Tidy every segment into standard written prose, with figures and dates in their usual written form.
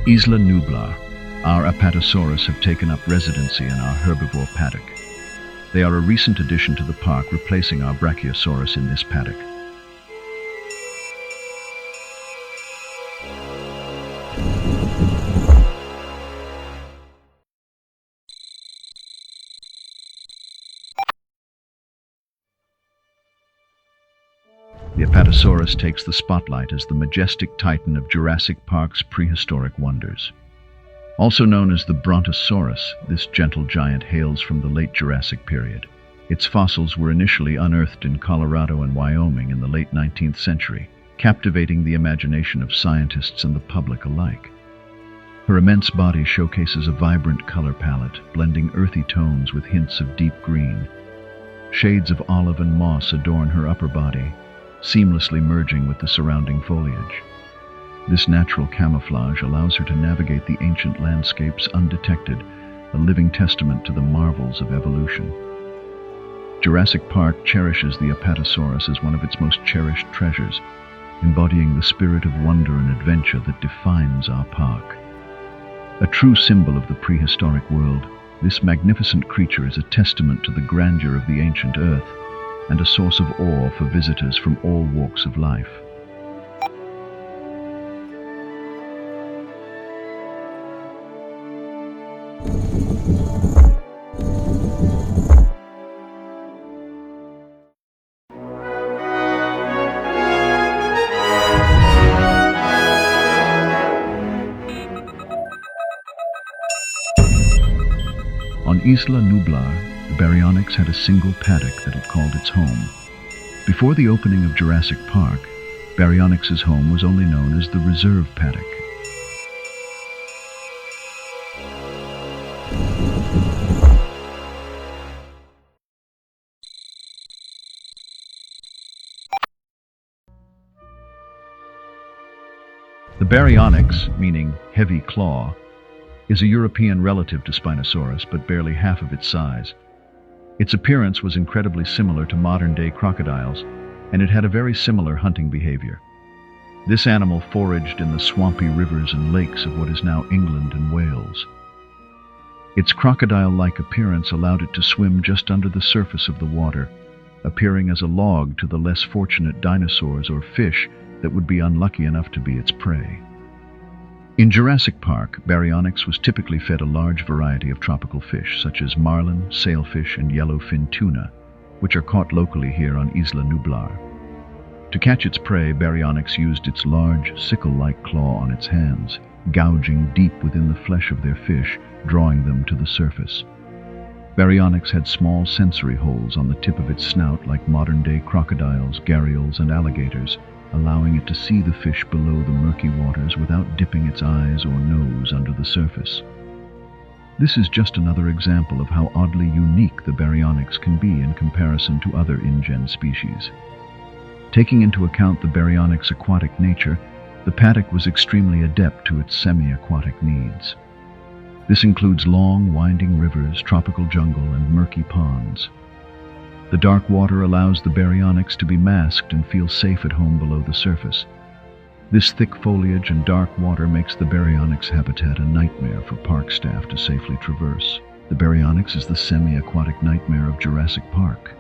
Isla Nublar, our Apatosaurus have taken up residency in our herbivore paddock. They are a recent addition to the park, replacing our Brachiosaurus in this paddock. The Apatosaurus takes the spotlight as the majestic titan of Jurassic Park's prehistoric wonders. Also known as the Brontosaurus, this gentle giant hails from the late Jurassic period. Its fossils were initially unearthed in Colorado and Wyoming in the late 19th century, captivating the imagination of scientists and the public alike. Her immense body showcases a vibrant color palette, blending earthy tones with hints of deep green. Shades of olive and moss adorn her upper body, seamlessly merging with the surrounding foliage. This natural camouflage allows her to navigate the ancient landscapes undetected, a living testament to the marvels of evolution. Jurassic Park cherishes the Apatosaurus as one of its most cherished treasures, embodying the spirit of wonder and adventure that defines our park. A true symbol of the prehistoric world, this magnificent creature is a testament to the grandeur of the ancient Earth and a source of awe for visitors from all walks of life. On Isla Nublar, the Baryonyx had a single paddock that it called its home. Before the opening of Jurassic Park, Baryonyx's home was only known as the Reserve Paddock. The Baryonyx, meaning heavy claw, is a European relative to Spinosaurus, but barely half of its size. Its appearance was incredibly similar to modern-day crocodiles, and it had a very similar hunting behavior. This animal foraged in the swampy rivers and lakes of what is now England and Wales. Its crocodile-like appearance allowed it to swim just under the surface of the water, appearing as a log to the less fortunate dinosaurs or fish that would be unlucky enough to be its prey. In Jurassic Park, Baryonyx was typically fed a large variety of tropical fish, such as marlin, sailfish, and yellowfin tuna, which are caught locally here on Isla Nublar. To catch its prey, Baryonyx used its large, sickle-like claw on its hands, gouging deep within the flesh of their fish, drawing them to the surface. Baryonyx had small sensory holes on the tip of its snout like modern-day crocodiles, gharials, and alligators, allowing it to see the fish below the murky waters without dipping its eyes or nose under the surface. This is just another example of how oddly unique the Baryonyx can be in comparison to other InGen species. Taking into account the Baryonyx aquatic nature, the paddock was extremely adept to its semi-aquatic needs. This includes long, winding rivers, tropical jungle, and murky ponds. The dark water allows the Baryonyx to be masked and feel safe at home below the surface. This thick foliage and dark water makes the Baryonyx habitat a nightmare for park staff to safely traverse. The Baryonyx is the semi-aquatic nightmare of Jurassic Park.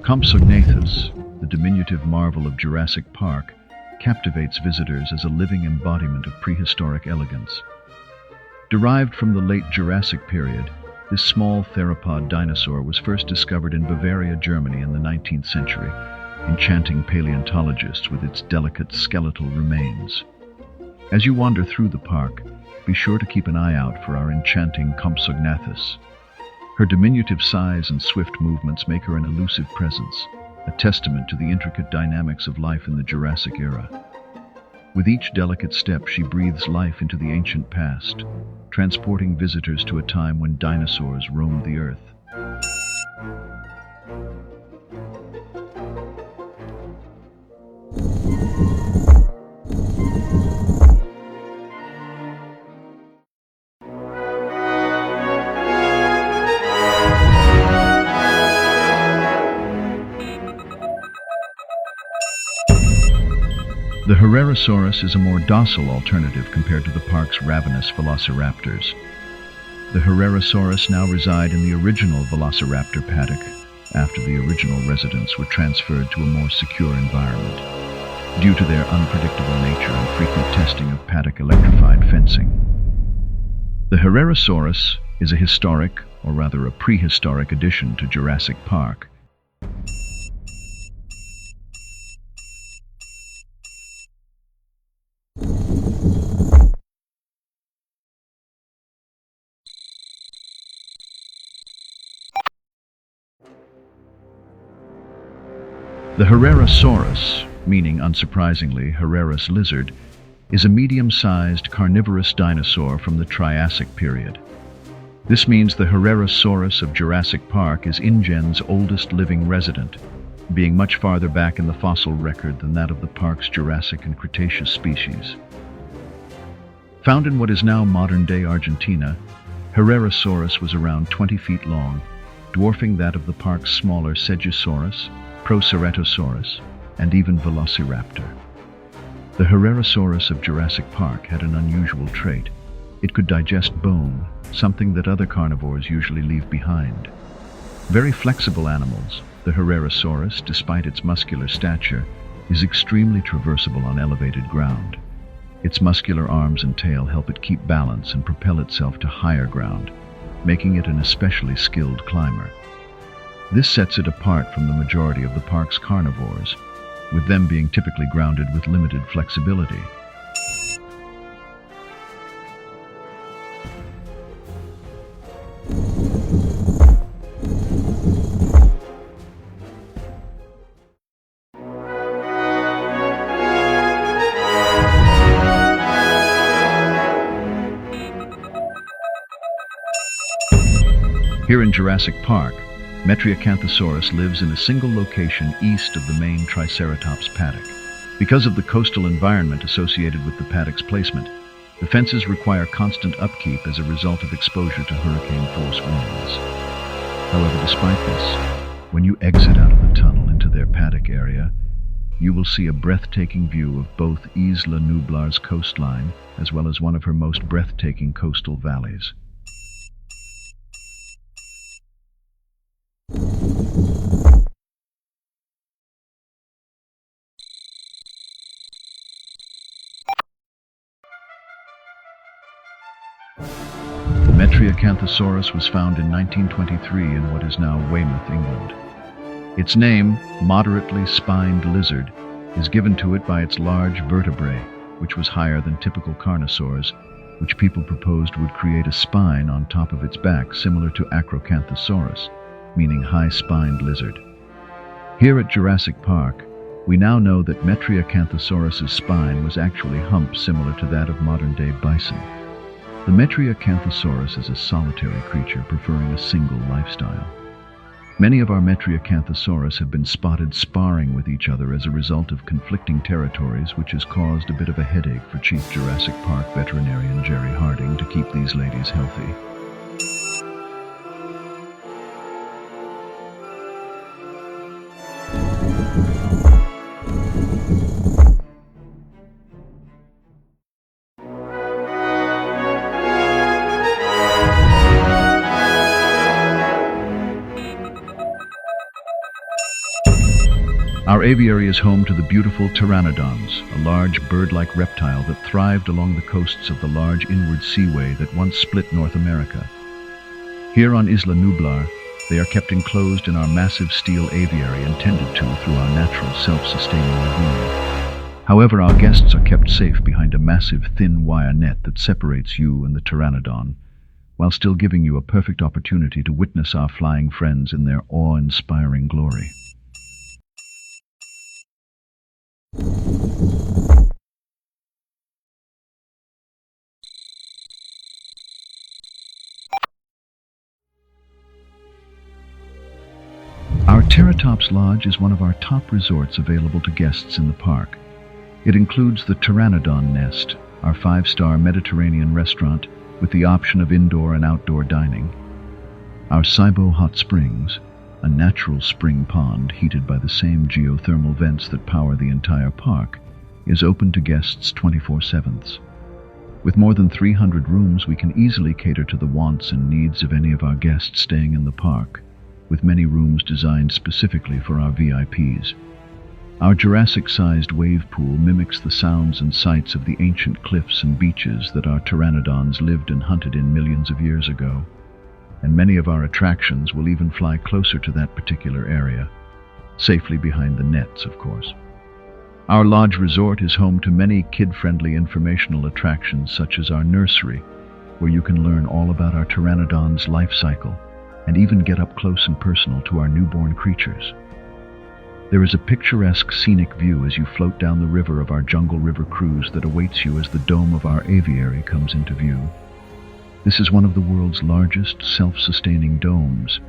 Compsognathus, the diminutive marvel of Jurassic Park, captivates visitors as a living embodiment of prehistoric elegance. Derived from the late Jurassic period, this small theropod dinosaur was first discovered in Bavaria, Germany in the 19th century, enchanting paleontologists with its delicate skeletal remains. As you wander through the park, be sure to keep an eye out for our enchanting Compsognathus. Her diminutive size and swift movements make her an elusive presence, a testament to the intricate dynamics of life in the Jurassic era. With each delicate step, she breathes life into the ancient past, transporting visitors to a time when dinosaurs roamed the earth. Herrerasaurus is a more docile alternative compared to the park's ravenous velociraptors. The Herrerasaurus now reside in the original velociraptor paddock, after the original residents were transferred to a more secure environment, due to their unpredictable nature and frequent testing of paddock electrified fencing. The Herrerasaurus is a historic, or rather a prehistoric addition to Jurassic Park. The Herrerasaurus, meaning unsurprisingly Herrera's lizard, is a medium-sized carnivorous dinosaur from the Triassic period. This means the Herrerasaurus of Jurassic Park is InGen's oldest living resident, being much farther back in the fossil record than that of the park's Jurassic and Cretaceous species. Found in what is now modern-day Argentina, Herrerasaurus was around 20 feet long, dwarfing that of the park's smaller Stegosaurus, Proceratosaurus, and even Velociraptor. The Herrerasaurus of Jurassic Park had an unusual trait. It could digest bone, something that other carnivores usually leave behind. Very flexible animals, the Herrerasaurus, despite its muscular stature, is extremely traversable on elevated ground. Its muscular arms and tail help it keep balance and propel itself to higher ground, making it an especially skilled climber. This sets it apart from the majority of the park's carnivores, with them being typically grounded with limited flexibility. Here in Jurassic Park, Metriacanthosaurus lives in a single location east of the main Triceratops paddock. Because of the coastal environment associated with the paddock's placement, the fences require constant upkeep as a result of exposure to hurricane-force winds. However, despite this, when you exit out of the tunnel into their paddock area, you will see a breathtaking view of both Isla Nublar's coastline as well as one of her most breathtaking coastal valleys. The Metriacanthosaurus was found in 1923 in what is now Weymouth, England. Its name, moderately spined lizard, is given to it by its large vertebrae, which was higher than typical carnosaurs, which people proposed would create a spine on top of its back similar to Acrocanthosaurus, meaning high-spined lizard. Here at Jurassic Park, we now know that Metriacanthosaurus's spine was actually humped similar to that of modern-day bison. The Metriacanthosaurus is a solitary creature preferring a single lifestyle. Many of our Metriacanthosaurus have been spotted sparring with each other as a result of conflicting territories, which has caused a bit of a headache for Chief Jurassic Park veterinarian Jerry Harding to keep these ladies healthy. Our aviary is home to the beautiful Pteranodons, a large bird-like reptile that thrived along the coasts of the large inward seaway that once split North America. Here on Isla Nublar, they are kept enclosed in our massive steel aviary and tended to through our natural self-sustaining lagoon. However, our guests are kept safe behind a massive thin wire net that separates you and the Pteranodon, while still giving you a perfect opportunity to witness our flying friends in their awe-inspiring glory. Our Teratops Lodge is one of our top resorts available to guests in the park. It includes the Pteranodon Nest, our 5-star Mediterranean restaurant with the option of indoor and outdoor dining, our Saibo Hot Springs, a natural spring pond heated by the same geothermal vents that power the entire park, is open to guests 24/7. With more than 300 rooms, we can easily cater to the wants and needs of any of our guests staying in the park, with many rooms designed specifically for our VIPs. Our Jurassic-sized wave pool mimics the sounds and sights of the ancient cliffs and beaches that our Pteranodons lived and hunted in millions of years ago, and many of our attractions will even fly closer to that particular area, safely behind the nets, of course. Our lodge resort is home to many kid-friendly informational attractions such as our nursery, where you can learn all about our Pteranodon's life cycle and even get up close and personal to our newborn creatures. There is a picturesque scenic view as you float down the river of our Jungle River cruise that awaits you as the dome of our aviary comes into view. This is one of the world's largest self-sustaining domes,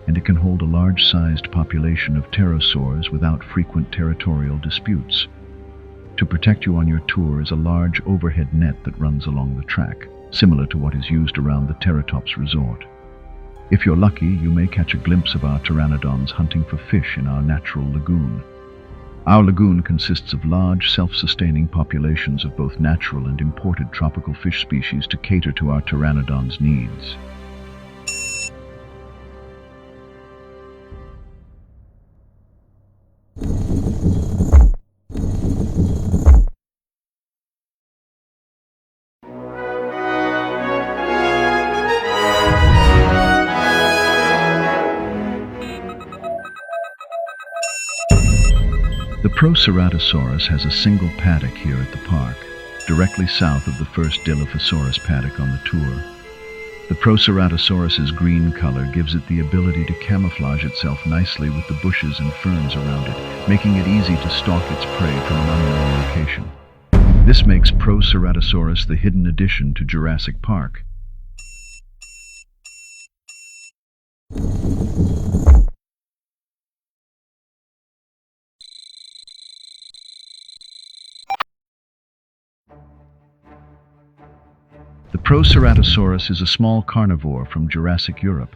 and it can hold a large-sized population of pterosaurs without frequent territorial disputes. To protect you on your tour is a large overhead net that runs along the track, similar to what is used around the Terop resort. If you're lucky, you may catch a glimpse of our Pteranodons hunting for fish in our natural lagoon. Our lagoon consists of large, self-sustaining populations of both natural and imported tropical fish species to cater to our Pteranodons' needs. The Proceratosaurus has a single paddock here at the park, directly south of the first Dilophosaurus paddock on the tour. The Proceratosaurus's green color gives it the ability to camouflage itself nicely with the bushes and ferns around it, making it easy to stalk its prey from an unknown location. This makes Proceratosaurus the hidden addition to Jurassic Park. The Proceratosaurus is a small carnivore from Jurassic Europe.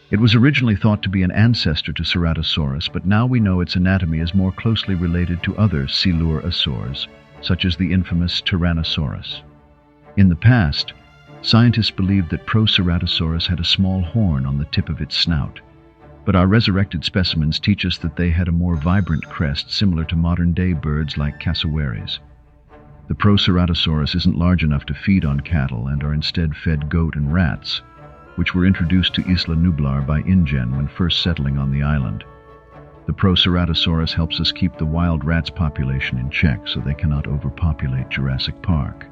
It was originally thought to be an ancestor to Ceratosaurus, but now we know its anatomy is more closely related to other coelurosaurs, such as the infamous Tyrannosaurus. In the past, scientists believed that Proceratosaurus had a small horn on the tip of its snout, but our resurrected specimens teach us that they had a more vibrant crest similar to modern-day birds like cassowaries. The Proceratosaurus isn't large enough to feed on cattle and are instead fed goat and rats, which were introduced to Isla Nublar by InGen when first settling on the island. The Proceratosaurus helps us keep the wild rats population in check so they cannot overpopulate Jurassic Park.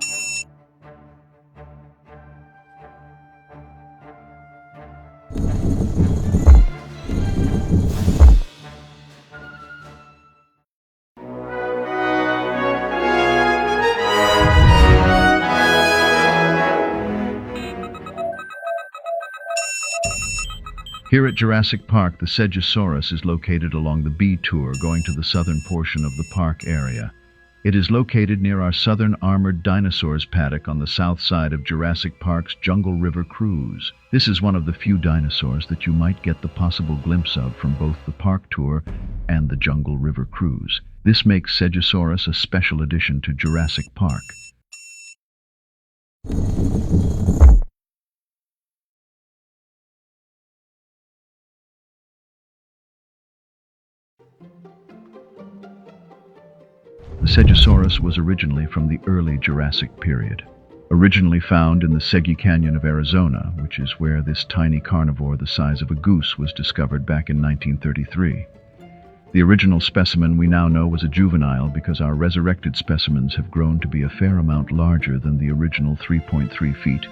Here at Jurassic Park, the Stegosaurus is located along the B Tour going to the southern portion of the park area. It is located near our southern armored dinosaurs paddock on the south side of Jurassic Park's Jungle River cruise. This is one of the few dinosaurs that you might get the possible glimpse of from both the park tour and the Jungle River cruise. This makes Stegosaurus a special addition to Jurassic Park. The Stegosaurus was originally from the early Jurassic period. Originally found in the Segi Canyon of Arizona, which is where this tiny carnivore the size of a goose was discovered back in 1933. The original specimen we now know was a juvenile because our resurrected specimens have grown to be a fair amount larger than the original 3.3 feet,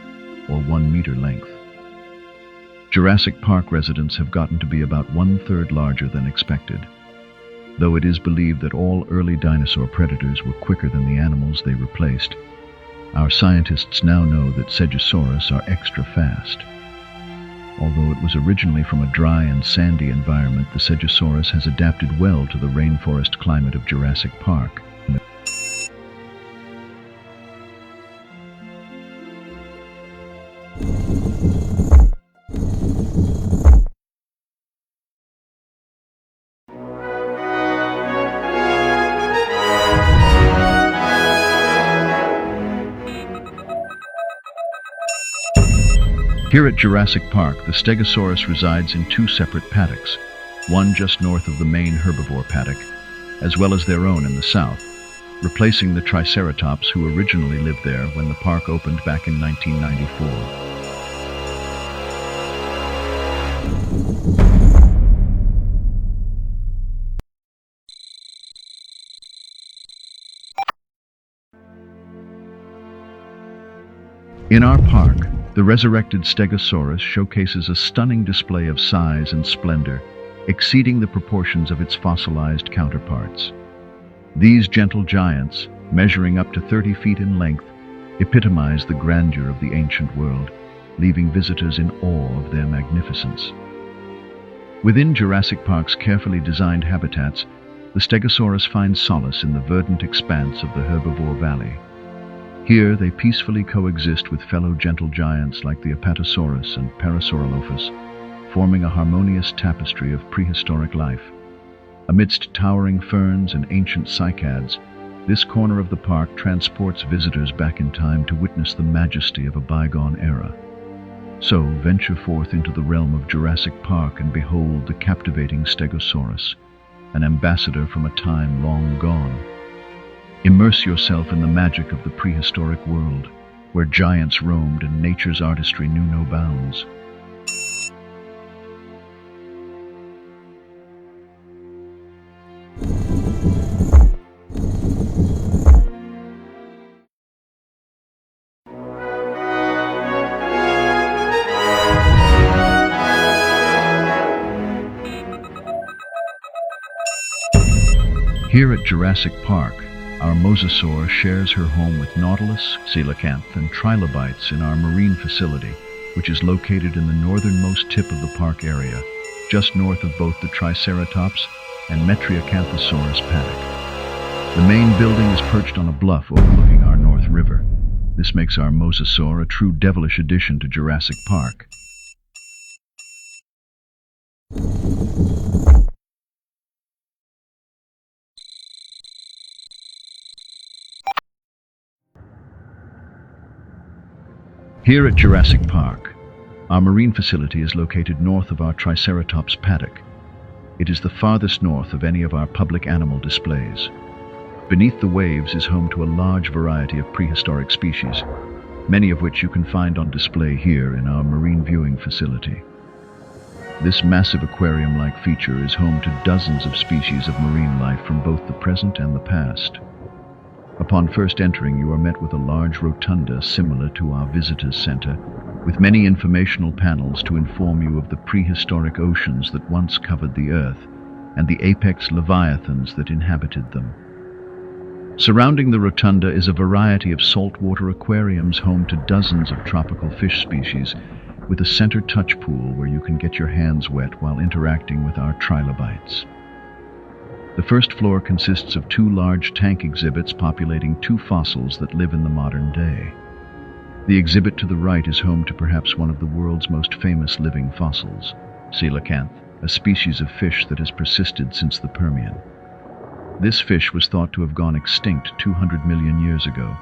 or 1 meter length. Jurassic Park residents have gotten to be about 1/3 larger than expected. Though it is believed that all early dinosaur predators were quicker than the animals they replaced, our scientists now know that Stegosaurus are extra fast. Although it was originally from a dry and sandy environment, the Stegosaurus has adapted well to the rainforest climate of Jurassic Park. Here at Jurassic Park, the Stegosaurus resides in two separate paddocks, one just north of the main herbivore paddock, as well as their own in the south, replacing the Triceratops who originally lived there when the park opened back in 1994. In our park, the resurrected Stegosaurus showcases a stunning display of size and splendor, exceeding the proportions of its fossilized counterparts. These gentle giants, measuring up to 30 feet in length, epitomize the grandeur of the ancient world, leaving visitors in awe of their magnificence. Within Jurassic Park's carefully designed habitats, the Stegosaurus finds solace in the verdant expanse of the herbivore valley. Here, they peacefully coexist with fellow gentle giants like the Apatosaurus and Proceratosaurus, forming a harmonious tapestry of prehistoric life. Amidst towering ferns and ancient cycads, this corner of the park transports visitors back in time to witness the majesty of a bygone era. So, venture forth into the realm of Jurassic Park and behold the captivating Stegosaurus, an ambassador from a time long gone. Immerse yourself in the magic of the prehistoric world, where giants roamed and nature's artistry knew no bounds. Here at Jurassic Park, our Mosasaur shares her home with Nautilus, coelacanth, and trilobites in our marine facility, which is located in the northernmost tip of the park area, just north of both the Triceratops and Metriacanthosaurus paddock. The main building is perched on a bluff overlooking our North River. This makes our Mosasaur a true devilish addition to Jurassic Park. Here at Jurassic Park, our marine facility is located north of our Triceratops paddock. It is the farthest north of any of our public animal displays. Beneath the waves is home to a large variety of prehistoric species, many of which you can find on display here in our marine viewing facility. This massive aquarium-like feature is home to dozens of species of marine life from both the present and the past. Upon first entering, you are met with a large rotunda similar to our visitors center, with many informational panels to inform you of the prehistoric oceans that once covered the earth and the apex leviathans that inhabited them. Surrounding the rotunda is a variety of saltwater aquariums home to dozens of tropical fish species, with a center touch pool where you can get your hands wet while interacting with our trilobites. The first floor consists of two large tank exhibits populating two fossils that live in the modern day. The exhibit to the right is home to perhaps one of the world's most famous living fossils, coelacanth, a species of fish that has persisted since the Permian. This fish was thought to have gone extinct 200 million years ago,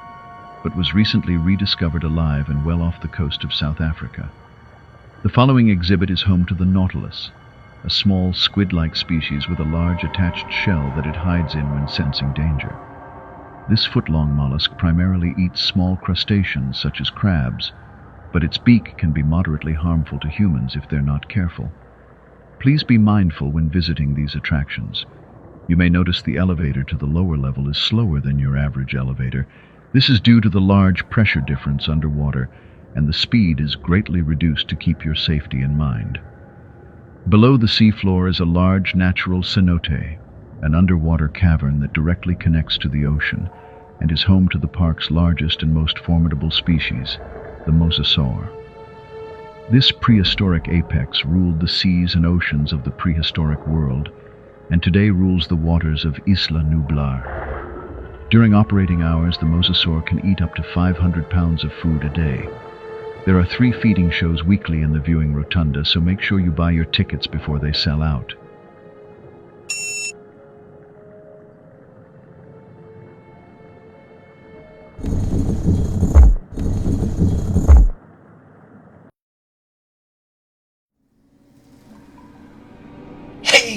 but was recently rediscovered alive and well off the coast of South Africa. The following exhibit is home to the nautilus, a small squid-like species with a large attached shell that it hides in when sensing danger. This foot-long mollusk primarily eats small crustaceans such as crabs, but its beak can be moderately harmful to humans if they're not careful. Please be mindful when visiting these attractions. You may notice the elevator to the lower level is slower than your average elevator. This is due to the large pressure difference underwater, and the speed is greatly reduced to keep your safety in mind. Below the seafloor is a large natural cenote, an underwater cavern that directly connects to the ocean and is home to the park's largest and most formidable species, the Mosasaur. This prehistoric apex ruled the seas and oceans of the prehistoric world, and today rules the waters of Isla Nublar. During operating hours, the Mosasaur can eat up to 500 pounds of food a day. There are 3 feeding shows weekly in the viewing rotunda, so make sure you buy your tickets before they sell out.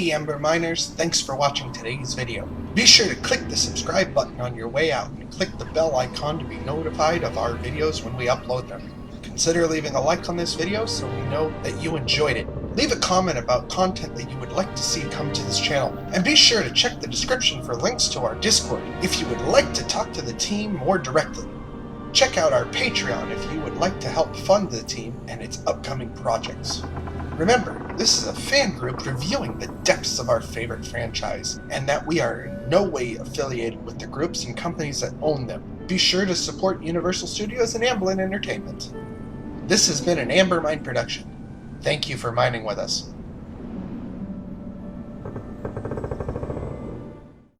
Hey Ember Miners, thanks for watching today's video. Be sure to click the subscribe button on your way out and click the bell icon to be notified of our videos when we upload them. Consider leaving a like on this video so we know that you enjoyed it. Leave a comment about content that you would like to see come to this channel, and be sure to check the description for links to our Discord if you would like to talk to the team more directly. Check out our Patreon if you would like to help fund the team and its upcoming projects. Remember, this is a fan group reviewing the depths of our favorite franchise, and that we are in no way affiliated with the groups and companies that own them. Be sure to support Universal Studios and Amblin Entertainment. This has been an Amber Mine production. Thank you for mining with us.